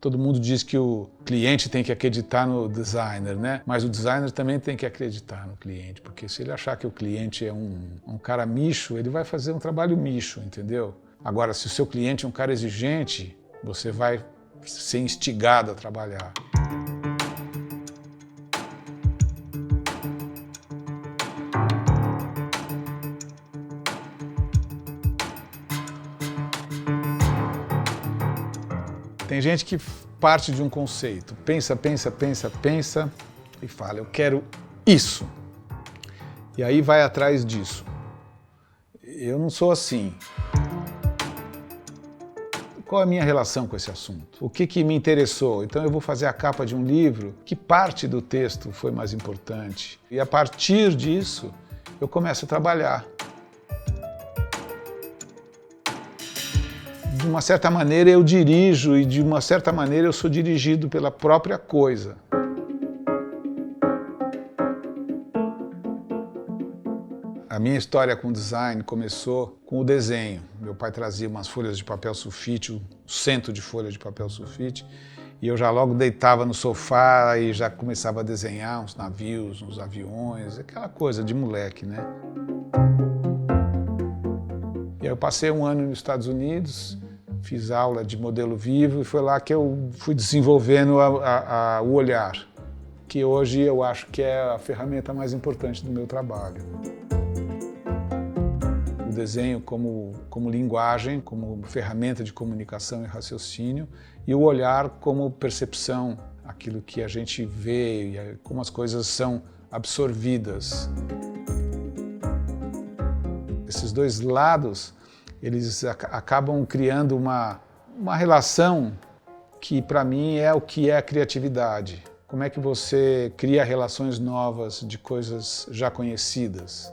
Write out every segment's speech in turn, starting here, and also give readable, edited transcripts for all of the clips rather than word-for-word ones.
Todo mundo diz que o cliente tem que acreditar no designer, né? Mas o designer também tem que acreditar no cliente, porque se ele achar que o cliente é um cara micho, ele vai fazer um trabalho micho, entendeu? Agora, se o seu cliente é um cara exigente, você vai ser instigado a trabalhar. Tem gente que parte de um conceito, pensa e fala, eu quero isso. E aí vai atrás disso. Eu não sou assim. Qual é a minha relação com esse assunto? O que me interessou? Então eu vou fazer a capa de um livro, que parte do texto foi mais importante? E a partir disso, eu começo a trabalhar. De uma certa maneira eu dirijo e de uma certa maneira eu sou dirigido pela própria coisa. A minha história com design começou com o desenho. Meu pai trazia umas folhas de papel sulfite, um cento de folhas de papel sulfite, e eu já logo deitava no sofá e já começava a desenhar uns navios, uns aviões, aquela coisa de moleque, né? E aí eu passei um ano nos Estados Unidos, fiz aula de modelo vivo e foi lá que eu fui desenvolvendo o olhar, que hoje eu acho que é a ferramenta mais importante do meu trabalho. O desenho como linguagem, como ferramenta de comunicação e raciocínio, e o olhar como percepção, aquilo que a gente vê e como as coisas são absorvidas. Esses dois lados, eles acabam criando uma relação que, para mim, é o que é a criatividade. Como é que você cria relações novas de coisas já conhecidas?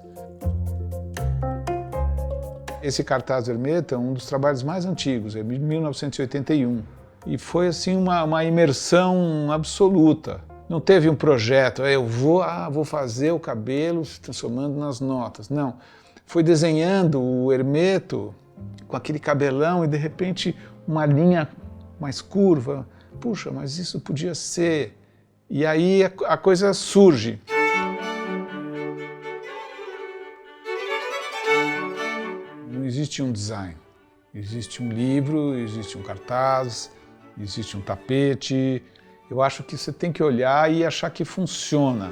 Esse cartaz Hermeto é um dos trabalhos mais antigos, é de 1981. E foi assim uma imersão absoluta. Não teve um projeto, eu vou fazer o cabelo se transformando nas notas. Não. Foi desenhando o Hermeto com aquele cabelão e de repente uma linha mais curva. Puxa, mas isso podia ser. E aí a coisa surge. Não existe um design. Existe um livro, existe um cartaz, existe um tapete. Eu acho que você tem que olhar e achar que funciona.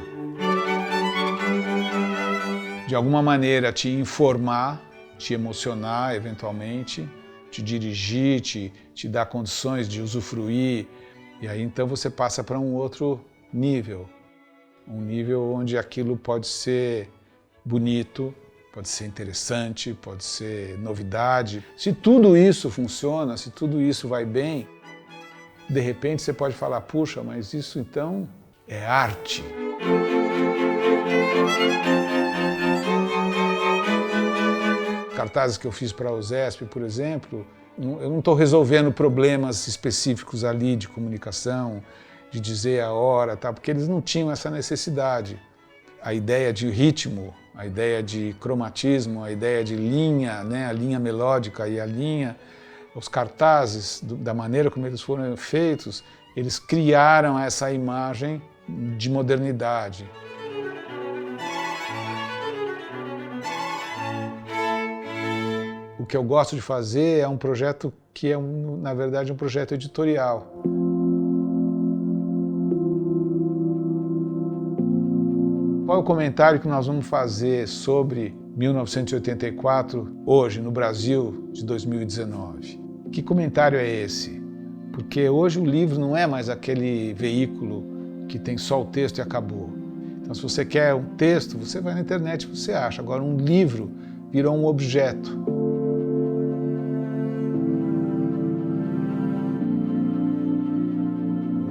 De alguma maneira te informar, te emocionar eventualmente, te dirigir, te dar condições de usufruir. E aí então você passa para um outro nível. Um nível onde aquilo pode ser bonito, pode ser interessante, pode ser novidade. Se tudo isso funciona, se tudo isso vai bem, de repente você pode falar, puxa, mas isso então é arte. Cartazes que eu fiz para a USESP, por exemplo, eu não estou resolvendo problemas específicos ali de comunicação, de dizer a hora, tá? Porque eles não tinham essa necessidade. A ideia de ritmo, a ideia de cromatismo, a ideia de linha, né? A linha melódica e a linha, os cartazes, da maneira como eles foram feitos, eles criaram essa imagem de modernidade. O que eu gosto de fazer é um projeto que é, na verdade, um projeto editorial. Qual é o comentário que nós vamos fazer sobre 1984, hoje, no Brasil de 2019? Que comentário é esse? Porque hoje o livro não é mais aquele veículo que tem só o texto e acabou. Então, se você quer um texto, você vai na internet e você acha. Agora, um livro virou um objeto.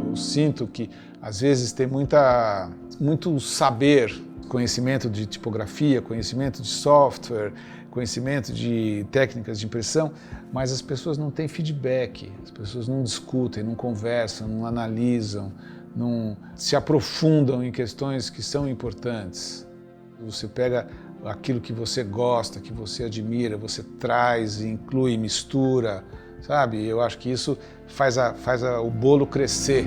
Eu sinto que, às vezes, tem muito saber, conhecimento de tipografia, conhecimento de software, conhecimento de técnicas de impressão, mas as pessoas não têm feedback, as pessoas não discutem, não conversam, não analisam, não se aprofundam em questões que são importantes. Você pega aquilo que você gosta, que você admira, você traz, inclui, mistura, sabe? Eu acho que isso faz o bolo crescer.